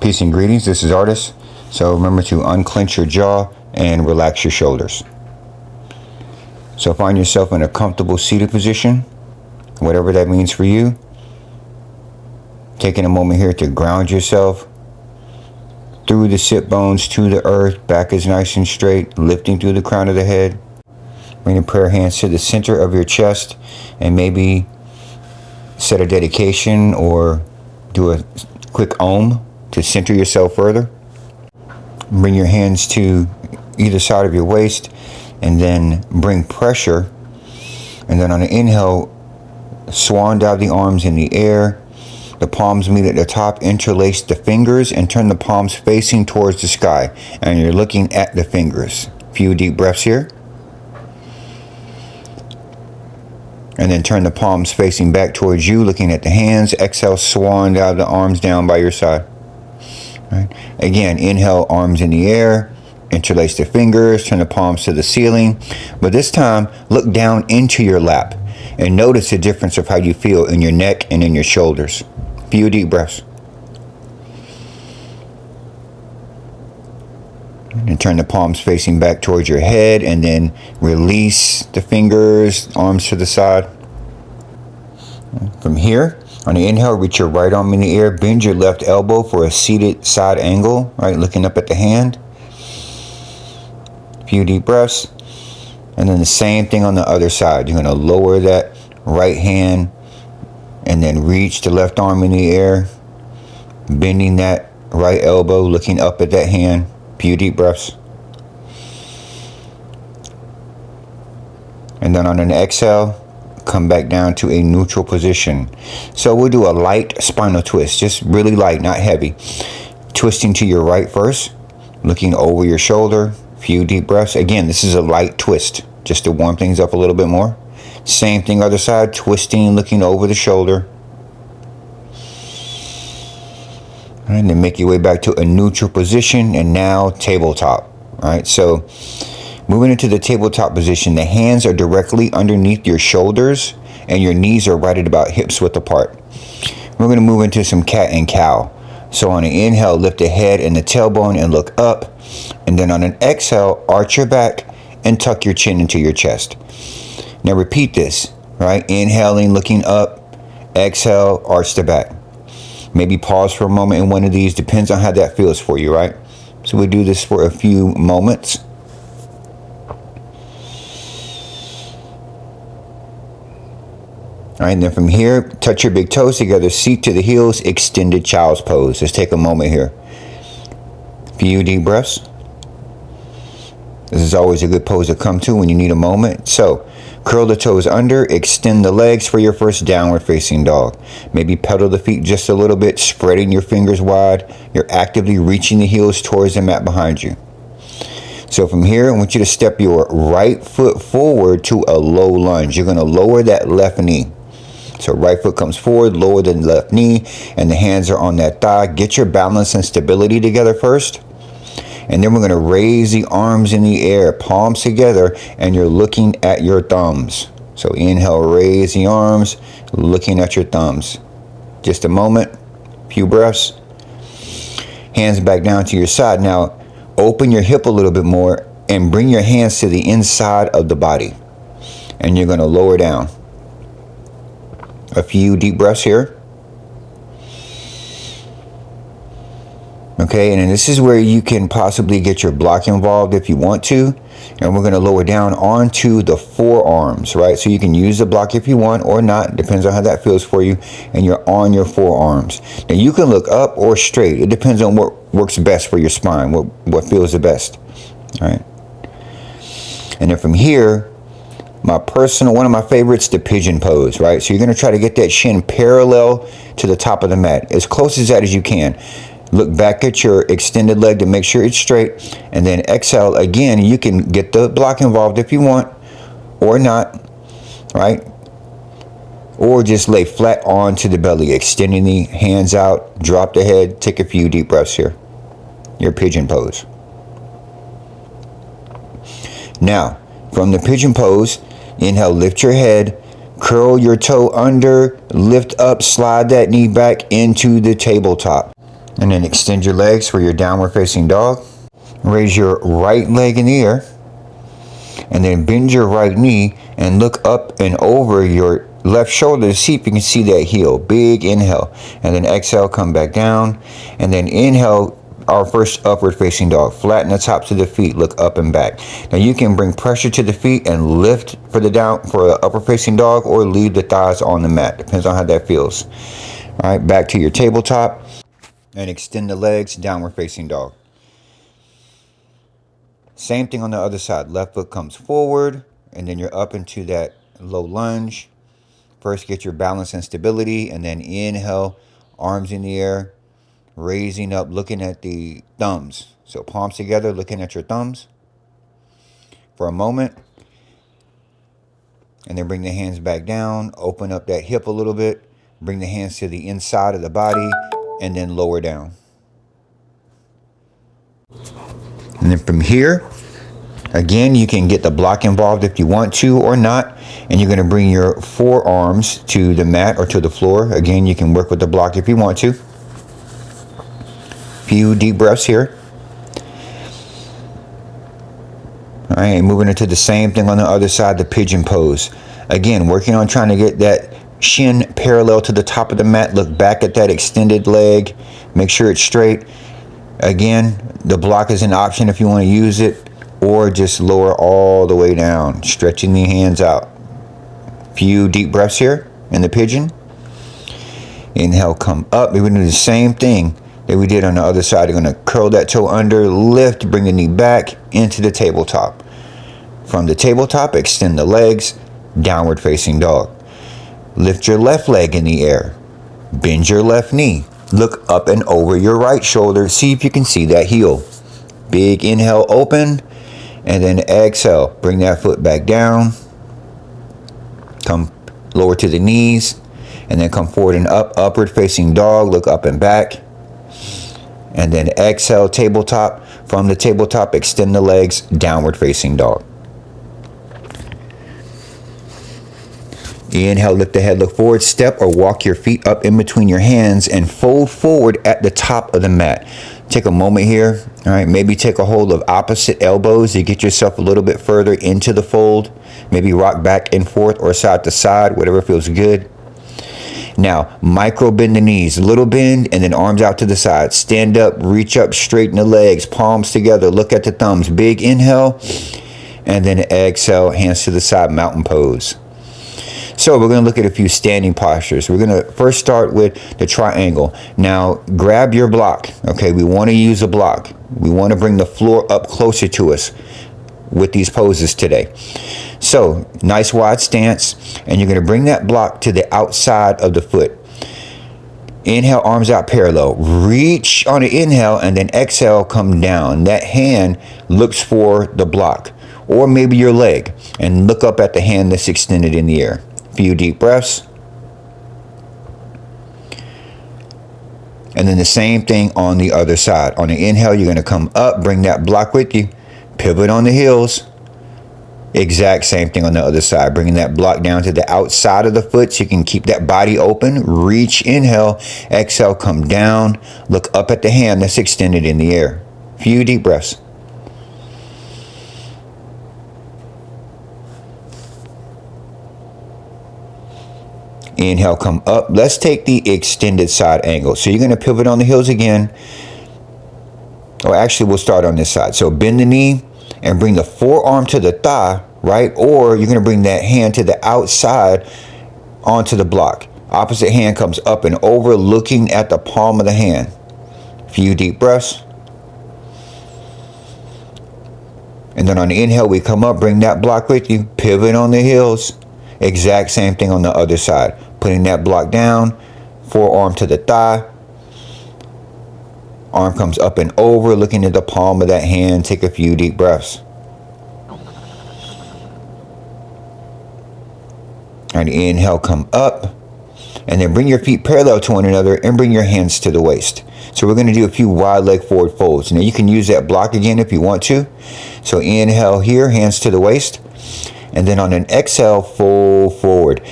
Peace and greetings, this is Artis. So remember to unclench your jaw and relax your shoulders. So find yourself in a comfortable seated position, whatever that means for you. Taking a moment here to ground yourself through the sit bones to the earth. Back is nice and straight, lifting through the crown of the head. Bring your prayer hands to the center of your chest and maybe set a dedication or do a quick Om to center yourself further. Bring your hands to either side of your waist and then bring pressure. And then on an inhale, swan dive the arms in the air. The palms meet at the top, interlace the fingers and turn the palms facing towards the sky. And you're looking at the fingers. A few deep breaths here. And then turn the palms facing back towards you, looking at the hands. Exhale, swan dive the arms down by your side. Right. Again, inhale, arms in the air, interlace the fingers, turn the palms to the ceiling. But this time, look down into your lap and notice the difference of how you feel in your neck and in your shoulders. Few deep breaths. And turn the palms facing back towards your head and then release the fingers, arms to the side. From here, on the inhale, reach your right arm in the air, bend your left elbow for a seated side angle, right, looking up at the hand. A few deep breaths. And then the same thing on the other side. You're going to lower that right hand and then reach the left arm in the air, bending that right elbow, looking up at that hand. A few deep breaths. And then on an exhale, come back down to a neutral position. So we'll do a light spinal twist, just really light, not heavy. Twisting to your right first, looking over your shoulder, few deep breaths. Again, this is a light twist, just to warm things up a little bit more. Same thing other side, twisting, looking over the shoulder. And then make your way back to a neutral position, and now tabletop. All right, so moving into the tabletop position, the hands are directly underneath your shoulders and your knees are right at about hips width apart. We're going to move into some cat and cow. So on an inhale, lift the head and the tailbone and look up. And then on an exhale, arch your back and tuck your chin into your chest. Now repeat this, right? Inhaling, looking up. Exhale, arch the back. Maybe pause for a moment in one of these. Depends on how that feels for you, right? So we do this for a few moments. All right, and then from here, touch your big toes together, seat to the heels, extended child's pose. Let's take a moment here. Few deep breaths. This is always a good pose to come to when you need a moment. So, curl the toes under, extend the legs for your first downward facing dog. Maybe pedal the feet just a little bit, spreading your fingers wide. You're actively reaching the heels towards the mat behind you. So from here, I want you to step your right foot forward to a low lunge. You're going to lower that left knee. So right foot comes forward, lower the left knee, and the hands are on that thigh. Get your balance and stability together first. And then we're going to raise the arms in the air, palms together, and you're looking at your thumbs. So inhale, raise the arms, looking at your thumbs. Just a moment, few breaths. Hands back down to your side. Now, open your hip a little bit more and bring your hands to the inside of the body. And you're going to lower down. A few deep breaths here. Okay, and then this is where you can possibly get your block involved if you want to. And we're going to lower down onto the forearms, right? So you can use the block if you want or not. Depends on how that feels for you. And you're on your forearms. Now you can look up or straight. It depends on what works best for your spine, what feels the best. All right. And then from here, one of my favorites, the pigeon pose, right? So you're going to try to get that shin parallel to the top of the mat, as close as that as you can. Look back at your extended leg to make sure it's straight, and then exhale again. You can get the block involved if you want or not, right? Or just lay flat onto the belly, extending the hands out, drop the head, take a few deep breaths here. Your pigeon pose. Now, from the pigeon pose, inhale, lift your head, curl your toe under, lift up, slide that knee back into the tabletop. And then extend your legs for your downward facing dog. Raise your right leg in the air. And then bend your right knee and look up and over your left shoulder to see if you can see that heel. Big inhale. And then exhale, come back down. And then inhale, our first upward facing dog. Flatten the tops of the feet, look up and back. Now you can bring pressure to the feet and lift for the upward facing dog, or leave the thighs on the mat. Depends on how that feels. All right, back to your tabletop and extend the legs, downward facing dog. Same thing on the other side. Left foot comes forward and then you're up into that low lunge. First get your balance and stability, and then inhale, arms in the air, raising up, looking at the thumbs. So palms together, looking at your thumbs for a moment. And then bring the hands back down, open up that hip a little bit, bring the hands to the inside of the body, and then lower down. And then from here, again, you can get the block involved if you want to or not. And you're going to bring your forearms to the mat or to the floor. Again, you can work with the block if you want to. Few deep breaths here. All right, and moving into the same thing on the other side, the pigeon pose. Again, working on trying to get that shin parallel to the top of the mat. Look back at that extended leg. Make sure it's straight. Again, the block is an option if you want to use it, or just lower all the way down, stretching the hands out. Few deep breaths here in the pigeon. Inhale, come up. We're going to do the same thing that we did on the other side. You're going to curl that toe under, lift, bring the knee back into the tabletop. From the tabletop, extend the legs, downward facing dog. Lift your left leg in the air. Bend your left knee. Look up and over your right shoulder. See if you can see that heel. Big inhale, open. And then exhale. Bring that foot back down. Come lower to the knees. And then come forward and up. Upward facing dog. Look up and back. And then exhale, tabletop. From the tabletop, extend the legs, downward facing dog. Inhale, lift the head, look forward, step or walk your feet up in between your hands and fold forward at the top of the mat. Take a moment here. All right, maybe take a hold of opposite elbows to get yourself a little bit further into the fold. Maybe rock back and forth or side to side, whatever feels good. Now, micro bend the knees, little bend, and then arms out to the side. Stand up, reach up, straighten the legs, palms together, look at the thumbs. Big inhale, and then exhale, hands to the side, mountain pose. So we're going to look at a few standing postures. We're going to first start with the triangle. Now, grab your block. Okay, we want to use a block. We want to bring the floor up closer to us with these poses today. So, nice wide stance, and you're going to bring that block to the outside of the foot. Inhale, arms out parallel. Reach on the inhale, and then exhale, come down. That hand looks for the block, or maybe your leg, and look up at the hand that's extended in the air. Few deep breaths. And then the same thing on the other side. On the inhale, you're going to come up, bring that block with you, pivot on the heels. Exact same thing on the other side, bringing that block down to the outside of the foot so you can keep that body open. Reach, inhale, exhale, come down, look up at the hand that's extended in the air. Few deep breaths. Inhale, come up. Let's take the extended side angle. So you're going to pivot on the heels again. Or actually, we'll start on this side. So bend the knee and bring the forearm to the thigh, right? Or you're going to bring that hand to the outside onto the block. Opposite hand comes up and over, looking at the palm of the hand. Few deep breaths. And then on the inhale, we come up, bring that block with you, pivot on the heels. Exact same thing on the other side. Putting that block down, forearm to the thigh. Arm comes up and over, looking at the palm of that hand. Take a few deep breaths. And inhale, come up. And then bring your feet parallel to one another and bring your hands to the waist. So we're going to do a few wide leg forward folds. Now you can use that block again if you want to. So inhale here, hands to the waist. And then on an exhale, fold forward.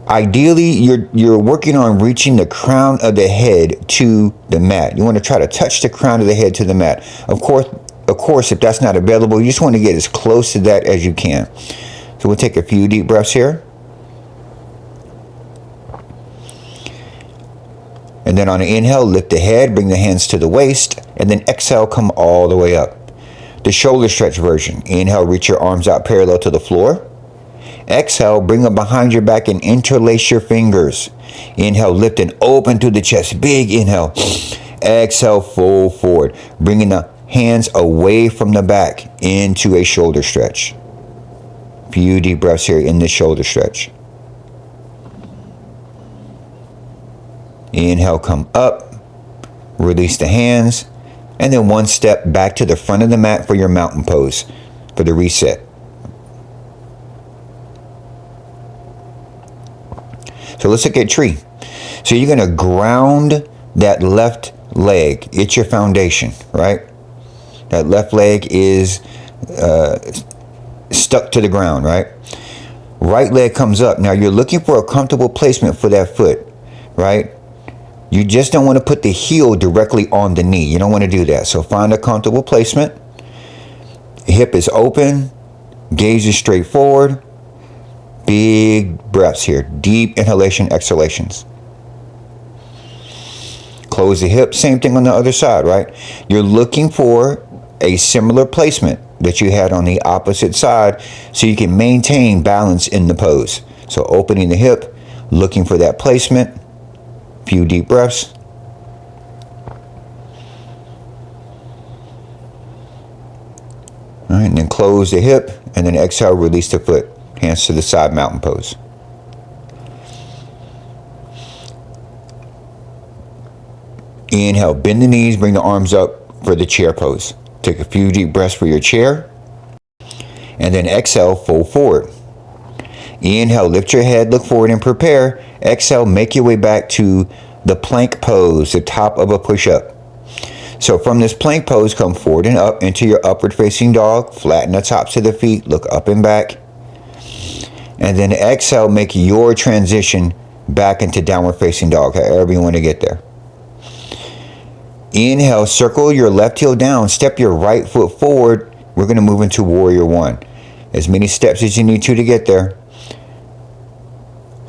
Ideally, you're working on reaching the crown of the head to the mat. You want to try to touch the crown of the head to the mat. Of course, if that's not available, you just want to get as close to that as you can. So we'll take a few deep breaths here. And then on an inhale, lift the head, bring the hands to the waist, and then exhale, come all the way up. The shoulder stretch version. Inhale, reach your arms out parallel to the floor. Exhale, bring them behind your back and interlace your fingers. Inhale, lift and open to the chest. Big inhale. Exhale, fold forward. Bringing the hands away from the back into a shoulder stretch. Few deep breaths here in the shoulder stretch. Inhale, come up. Release the hands. And then one step back to the front of the mat for your mountain pose, for the reset. So let's look at tree. So you're going to ground that left leg. It's your foundation, right? That left leg is stuck to the ground, right? Right leg comes up. Now you're looking for a comfortable placement for that foot, right? You just don't want to put the heel directly on the knee. You don't want to do that. So find a comfortable placement. Hip is open. Gaze is straight forward. Big breaths here. Deep inhalation, exhalations. Close the hip. Same thing on the other side, right? You're looking for a similar placement that you had on the opposite side so you can maintain balance in the pose. So opening the hip, looking for that placement. Few deep breaths. All right, and then close the hip, and then exhale, release the foot. Hands to the side, mountain pose. Inhale, bend the knees, bring the arms up for the chair pose. Take a few deep breaths for your chair. And then exhale, fold forward. Inhale, lift your head, look forward and prepare. Exhale, make your way back to the plank pose, the top of a push-up. So from this plank pose, come forward and up into your upward facing dog. Flatten the tops of the feet, look up and back. And then exhale, make your transition back into downward facing dog, however you want to get there. Inhale, circle your left heel down, step your right foot forward. We're going to move into warrior one. As many steps as you need to get there.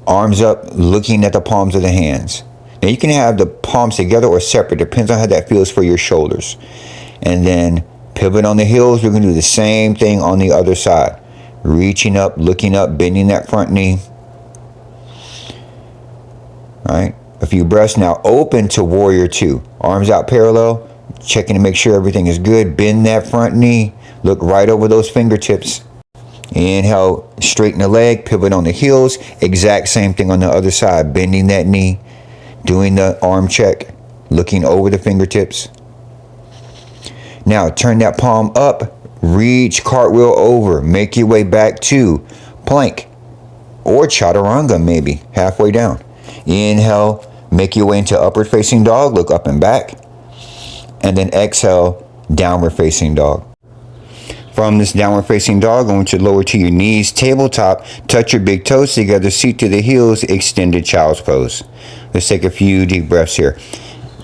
Arms up, looking at the palms of the hands. Now you can have the palms together or separate, depends on how that feels for your shoulders. And then pivot on the heels. We're going to do the same thing on the other side. Reaching up, looking up, bending that front knee. All right, a few breaths. Now open to warrior two. Arms out parallel, checking to make sure everything is good. Bend that front knee. Look right over those fingertips. Inhale, straighten the leg, pivot on the heels. Exact same thing on the other side. Bending that knee, doing the arm check, looking over the fingertips. Now turn that palm up, reach, cartwheel over, make your way back to plank or chaturanga, maybe halfway down. Inhale, make your way into upward facing dog, look up and back. And then exhale, downward facing dog. From this downward facing dog, I want you to lower to your knees, tabletop, touch your big toes together, seat to the heels, extended child's pose. Let's take a few deep breaths here.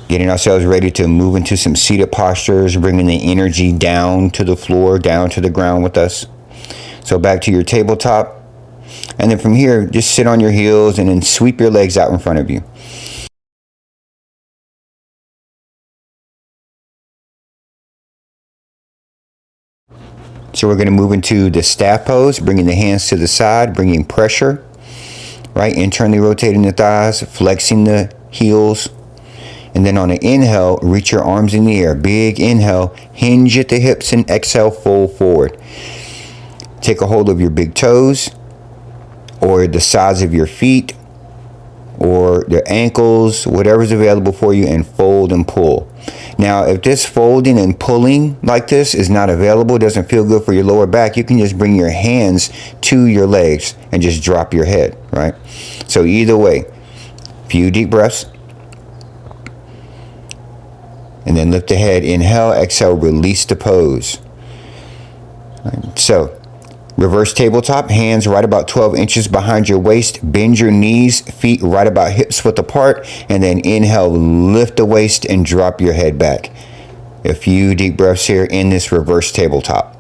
Getting ourselves ready to move into some seated postures, bringing the energy down to the floor, down to the ground with us. So back to your tabletop. And then from here, just sit on your heels and then sweep your legs out in front of you. So we're going to move into the staff pose, bringing the hands to the side, bringing pressure, right? Internally rotating the thighs, flexing the heels. And then on an inhale, reach your arms in the air. Big inhale, hinge at the hips and exhale, fold forward. Take a hold of your big toes or the sides of your feet or the ankles, whatever's available for you, and fold and pull. Now, if this folding and pulling like this is not available, doesn't feel good for your lower back, you can just bring your hands to your legs and just drop your head, right? So either way, few deep breaths. And then lift the head, inhale, exhale, release the pose. Right. So Reverse tabletop, hands right about 12 inches behind your waist. Bend your knees, feet right about hips width apart. And then inhale, lift the waist and drop your head back. A few deep breaths here in this reverse tabletop.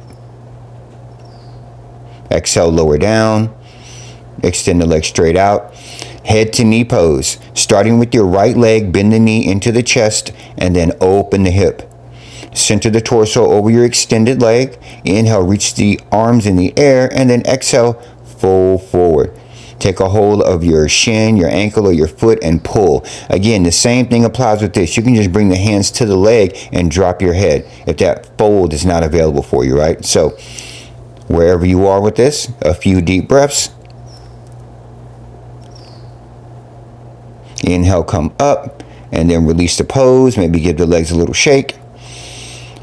Exhale, lower down. Extend the leg straight out. Head to knee pose. Starting with your right leg, bend the knee into the chest and then open the hip. Center the torso over your extended leg. Inhale, reach the arms in the air, and then exhale, fold forward. Take a hold of your shin, your ankle, or your foot and pull. Again, the same thing applies with this. You can just bring the hands to the leg and drop your head if that fold is not available for you, right? So wherever you are with this, a few deep breaths. Inhale, come up, and then release the pose. Maybe give the legs a little shake.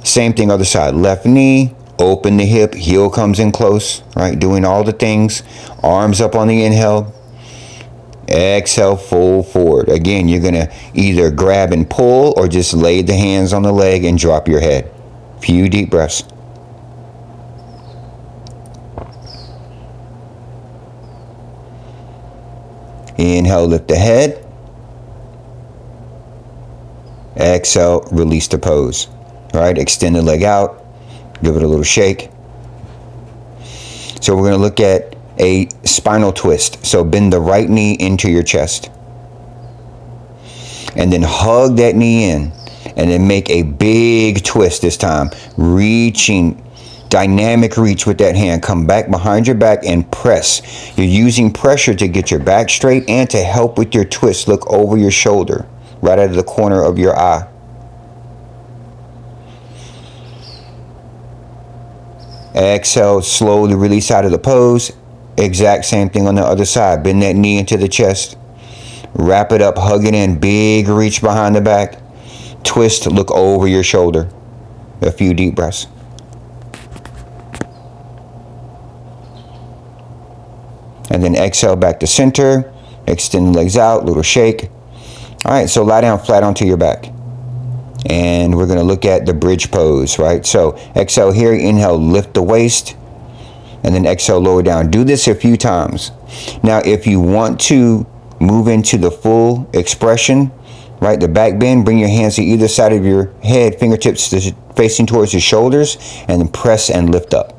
Same thing other side. Left knee, open the hip, heel comes in close, right? Doing all the things. Arms up on the inhale. Exhale, fold forward. Again, you're going to either grab and pull or just lay the hands on the leg and drop your head. Few deep breaths. Inhale, lift the head. Exhale, release the pose. All right, extend the leg out, give it a little shake. So we're going to look at a spinal twist. So bend the right knee into your chest. And then hug that knee in. And then make a big twist this time. Reaching, dynamic reach with that hand. Come back behind your back and press. You're using pressure to get your back straight and to help with your twist. Look over your shoulder, right out of the corner of your eye. Exhale, slowly release out of the pose. Exact same thing on the other side. Bend that knee into the chest. Wrap it up, hug it in. Big reach behind the back. Twist, look over your shoulder. A few deep breaths. And then exhale back to center. Extend the legs out, little shake. All right, so lie down flat onto your back. And we're going to look at the bridge pose, right? So exhale here, inhale, lift the waist, and then exhale, lower down. Do this a few times. Now, if you want to move into the full expression, right, the back bend, bring your hands to either side of your head, fingertips facing towards your shoulders, and then press and lift up.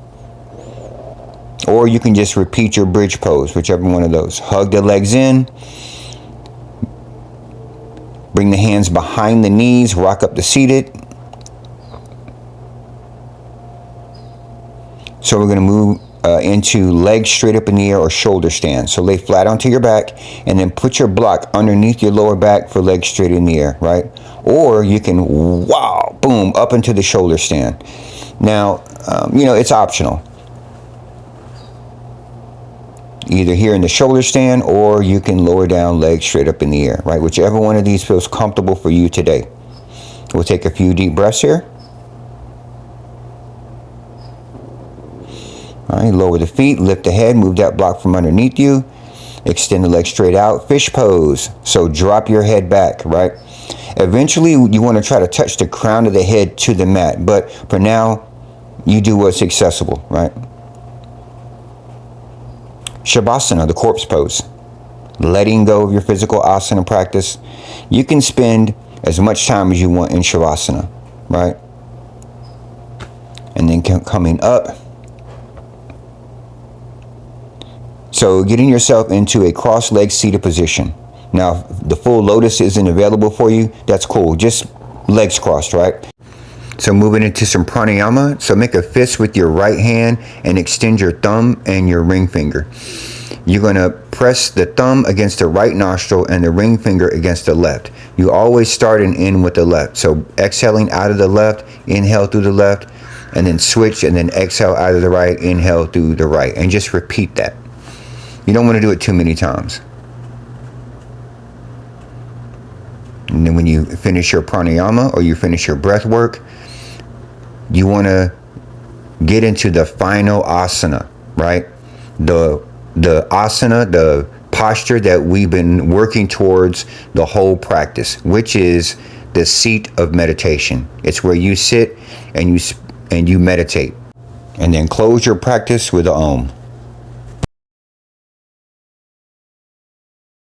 Or you can just repeat your bridge pose, whichever one of those. Hug the legs in. Bring the hands behind the knees, rock up to seated. So we're going to move into legs straight up in the air or shoulder stand. So lay flat onto your back and then put your block underneath your lower back for legs straight in the air, right? Or you can, wow, boom, up into the shoulder stand. Now, it's optional. Either here in the shoulder stand, or you can lower down, legs straight up in the air, right? Whichever one of these feels comfortable for you today. We'll take a few deep breaths here. All right, lower the feet, lift the head, move that block from underneath you. Extend the legs straight out, fish pose. So drop your head back, right? Eventually, you want to try to touch the crown of the head to the mat, but for now, you do what's accessible, right? Shavasana, the corpse pose. Letting go of your physical asana practice. You can spend as much time as you want in Shavasana, right? And then coming up. So getting yourself into a cross-legged seated position. Now, if the full lotus isn't available for you, that's cool. Just legs crossed, right? So moving into some pranayama. So make a fist with your right hand and extend your thumb and your ring finger. You're going to press the thumb against the right nostril and the ring finger against the left. You always start and end with the left. So exhaling out of the left, inhale through the left, and then switch, and then exhale out of the right, inhale through the right. And just repeat that. You don't want to do it too many times. And then when you finish your pranayama or you finish your breath work, you want to get into the final asana, right? The asana, the posture that we've been working towards the whole practice, which is the seat of meditation. It's where you sit and you meditate. And then close your practice with the Om.